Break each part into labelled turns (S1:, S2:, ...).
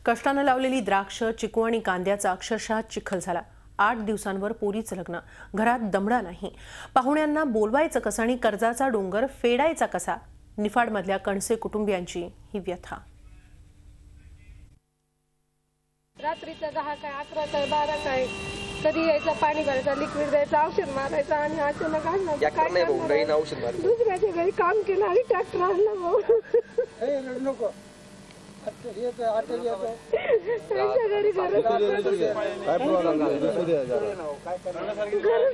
S1: कष्टानं लावलेली द्राक्ष, चिकू आणि कांद्याचा अक्षरशः चिखल झाला। 8 दिवसांवर पोरीचं लग्न, घरात दमडा नाही। पाहुण्यांना बोलवायचं कसं आणि कर्जाचा डोंगर फेडायचा कसा? निफाडमधल्या कणसे कुटुंबियांची ही व्यथा।
S2: रात्रीचा 10 काय 11 काय 12 काय कधी यायचं, पाणी भरायचं, लिक्विड द्यायचं, औषध मारायचं आणि अचानक आणलं
S3: औषध मारायचं।
S2: दुसऱ्याच्या घरी काम केलं आणि ट्रॅक्टर आणलं भाऊ।
S3: नको
S2: घरी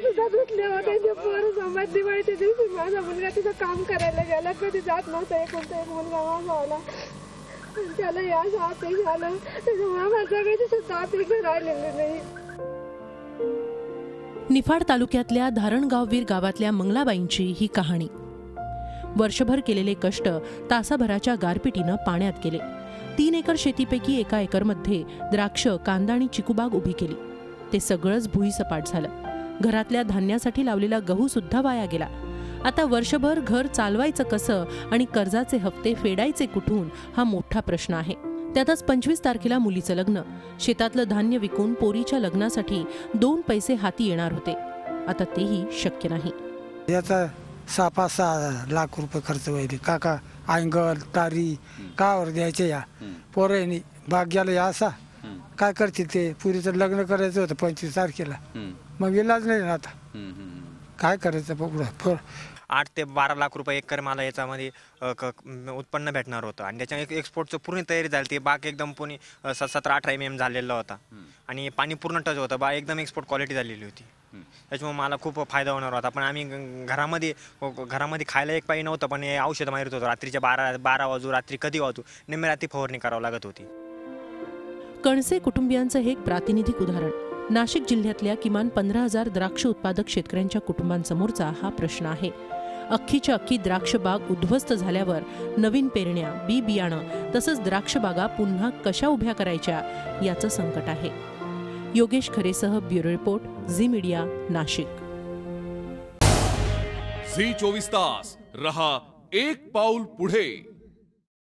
S2: सुद्धा धुतले होते। पोरं समाज दिवाळीच्या दिवशी माझा मुलगा तिथं काम करायला गेला, कधी जात नव्हता। एक मुलगा माझा आला, त्याला या ते झालं, त्याच्यामुळे माझ्या काही सुद्धा अपेक्षा राहिलेली नाही।
S1: निफाड तालुक्यातल्या धारणगाववीर गावातल्या मंगलाबाईंची ही कहाणी। वर्षभर केलेले कष्ट तासाभराच्या गारपिटीनं पाण्यात गेले। 3 एकर शेतीपैकी 1 एकरमध्ये द्राक्ष, कांदा आणि चिकूबाग उभी केली। ते सगळंच भुईसपाट झालं। घरातल्या धान्यासाठी लावलेला गहू सुद्धा वाया गेला। आता वर्षभर घर चालवायचं कसं आणि कर्जाचे हप्ते फेडायचे कुठून, हा मोठा प्रश्न आहे। त्यातच 25 तारखेला मुलीचं लग्न। शेतातलं धान्य विकून पोरीच्या लग्नासाठी 2 पैसे हाती येणार होते, आता तेही शक्य नाही।
S4: याचा 6-5 लाख रुपये खर्च व्हायले। काका अँगल तारी कावर द्यायचे या पोरांनी भाग्याला या असा काय करतील ते। पुरीचं लग्न करायचं होतं 25 तारखेला, मग इलाज नाही ना आता काय करायचं बघू।
S5: 8 ते 12 लाख रुपये एकर मला याच्यामध्ये उत्पन्न भेटणार होतं आणि त्याच्या एक्सपोर्टचं पूर्ण तयारी झाली। ती बाग एकदम पुणे 17-18 mm झालेला होता आणि पाणी पूर्ण टच होतं। बाग एकदम एक्सपोर्ट क्वालिटी झालेली होती, त्याच्यामुळे मला खूप फायदा होणार होता। पण आम्ही घरामध्ये खायला एक पाणी नव्हतं, पण हे औषध मारत होतो। रात्रीच्या 12 वाजू, रात्री कधी वाजू, निम्मे रात्री फवारणी करावं लागत होती।
S1: कणसे कुटुंबियांचं हे एक प्रातिनिधिक उदाहरण। नाशिक जिल्ह्यातल्या किमान 15,000 द्राक्ष उत्पादक शेतकऱ्यांच्या कुटुंबांसमोरचा हा प्रश्न आहे। अख्खीच्या अख्खी द्राक्ष बाग उद्ध्वस्त झाल्यावर नवीन पेरण्या, बी बियाणं तसंच द्राक्ष बागा पुन्हा कशा उभ्या करायच्या याचं संकट आहे। योगेश खरेसह bureau report, Zee media, Nashik.
S6: Zee 24 तास रहा एक पाऊल पुढे।